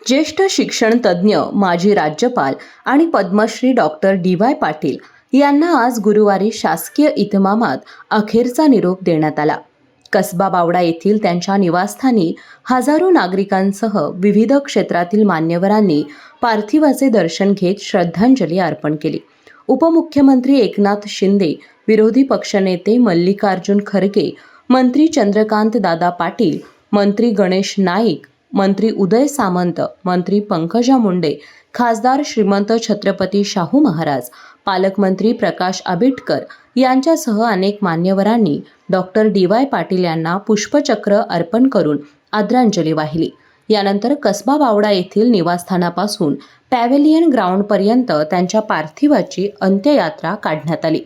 ज्येष्ठ शिक्षण तज्ज्ञ, माजी राज्यपाल आणि पद्मश्री डॉक्टर डी.वाय. पाटील यांना आज गुरुवारी शासकीय इतमामात अखेरचा निरोप देण्यात आला. कसबा बावडा येथील त्यांच्या निवासस्थानी हजारो नागरिकांसह विविध क्षेत्रातील मान्यवरांनी पार्थिवाचे दर्शन घेत श्रद्धांजली अर्पण केली. उपमुख्यमंत्री एकनाथ शिंदे, विरोधी पक्षनेते मल्लिकार्जुन खरगे, मंत्री चंद्रकांत दादा पाटील, मंत्री गणेश नाईक, मंत्री उदय सामंत, मंत्री पंकजा मुंडे, खासदार श्रीमंत छत्रपती शाहू महाराज, पालकमंत्री प्रकाश आंबेडकर यांच्यासह अनेक मान्यवरांनी डॉक्टर डी.वाय. पाटील यांना पुष्पचक्र अर्पण करून आदरांजली वाहिली. यानंतर कसबा बावडा येथील निवासस्थानापासून पॅव्हेलियन ग्राउंडपर्यंत त्यांच्या पार्थिवाची अंत्ययात्रा काढण्यात आली.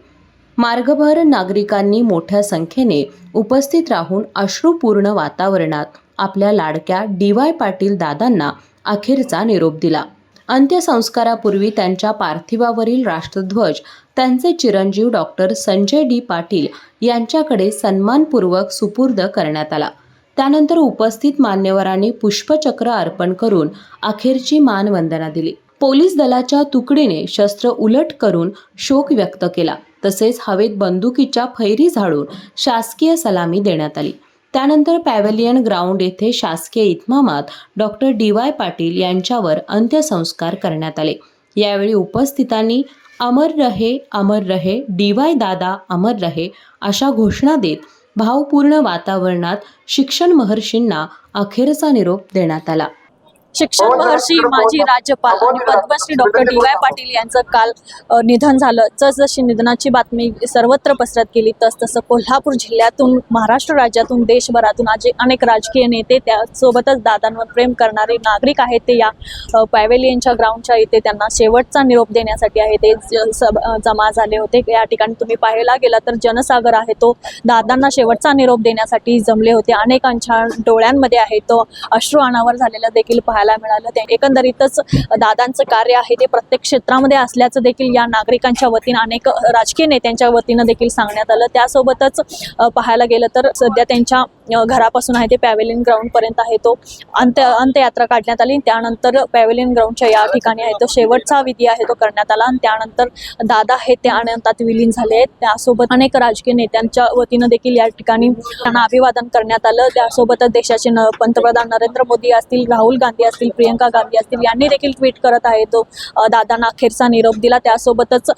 मार्गभर नागरिकांनी मोठ्या संख्येने उपस्थित राहून अश्रुपूर्ण वातावरणात आपल्या लाडक्या डी.वाय. पाटील दादांना अखेरचा निरोप दिला. अंत्यसंस्कारापूर्वी त्यांच्या पार्थिवावरील राष्ट्रध्वज त्यांचे चिरंजीव डॉक्टर संजय डी. पाटील यांच्याकडे सन्मानपूर्वक सुपूर्द करण्यात आला. त्यानंतर उपस्थित मान्यवरांनी पुष्पचक्र अर्पण करून अखेरची मानवंदना दिली. पोलीस दलाच्या तुकडीने शस्त्र उलट करून शोक व्यक्त केला. तसेच हवेत बंदुकीच्या फैरी झाडून शासकीय सलामी देण्यात आली. त्यानंतर पॅव्हेलियन ग्राउंड येथे शासकीय इतमामात डॉक्टर डी.वाय. पाटील यांच्यावर अंत्यसंस्कार करण्यात आले. यावेळी उपस्थितांनी अमर रहे डी.वाय. दादा अमर रहे अशा घोषणा देत भावपूर्ण वातावरणात शिक्षण महर्षींना अखेरचा निरोप देण्यात आला. शिक्षण महर्षी, माजी राज्यपाल आणि पद्मश्री डॉक्टर डी.वाय. पाटील यांचं काल निधन झालं. जसजशी निधनाची बातमी सर्वत्र पसरत गेली तसतसं कोल्हापूर जिल्ह्यातून, महाराष्ट्र राज्यातून, देशभरातून आज अनेक राजकीय नेते, त्यासोबतच दादांवर प्रेम करणारे नागरिक आहेत ते या पॅव्हेलियनच्या ग्राउंडच्या इथे त्यांना शेवटचा निरोप देण्यासाठी आहे ते जमा झाले होते. या ठिकाणी तुम्ही पाहायला गेला तर जनसागर आहे तो दादांना शेवटचा निरोप देण्यासाठी जमले होते. अनेकांच्या डोळ्यांमध्ये आहे तो अश्रू अनावर झालेला देखील पाहायला मिळालं. एकंदरीतच दादांचं कार्य आहे ते प्रत्येक क्षेत्रामध्ये असल्याचं देखील या नागरिकांच्या वतीनं, अनेक राजकीय नेत्यांच्या वतीनं देखील सांगण्यात आलं. त्यासोबतच पाहायला गेलं तर सध्या त्यांच्या घरापासून आहे ते पॅव्हेलियन ग्राउंडपर्यंत आहे तो अंत्ययात्रा काढण्यात आली. त्यानंतर पॅव्हेलियन ग्राउंडच्या या ठिकाणी आहे तो शेवटचा विधी आहे तो करण्यात आला आणि त्यानंतर दादा आहेत ते अनंतात विलीन झाले आहेत. त्यासोबत अनेक राजकीय नेत्यांच्या वतीनं देखील या ठिकाणी त्यांना अभिवादन करण्यात आलं. त्यासोबतच देशाचे पंतप्रधान नरेंद्र मोदी असतील, राहुल गांधी असतील, प्रियंका गांधी असतील यांनी देखील ट्विट करत आहे तो दादांना अखेरचा निरोप दिला. त्यासोबतच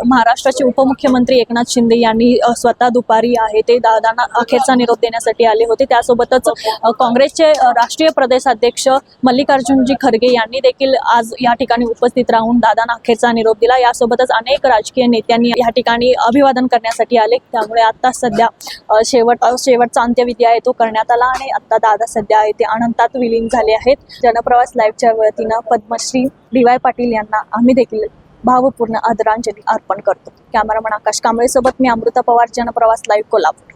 महाराष्ट्राचे उपमुख्यमंत्री एकनाथ शिंदे यांनी स्वतः दुपारी आहे ते दादांना अखेरचा निरोप देण्यासाठी आले होते. त्यासोबतच काँग्रेसचे राष्ट्रीय प्रदेशाध्यक्ष मल्लिकार्जुनजी खरगे यांनी देखील आज या ठिकाणी उपस्थित राहून दादांना अखेरचा निरोप दिला. यासोबतच अनेक राजकीय नेत्यांनी या ठिकाणी अभिवादन करण्यासाठी आले. त्यामुळे आता सध्या शेवटचा अंत्यविधी आहे तो करण्यात आला आणि आता दादा सध्या आहे ते अनंतात विलीन झाले आहेत. जनप्रवास लाईव्हच्या वतीनं पद्मश्री डी.वाय. पाटील यांना आम्ही देखील भावपूर्ण आदरांजली अर्पण करतो. कॅमेरामन आकाश कांबळे सोबत मी अमृता पवार, जनप्रवास लाईव्ह, कोल्हापूर.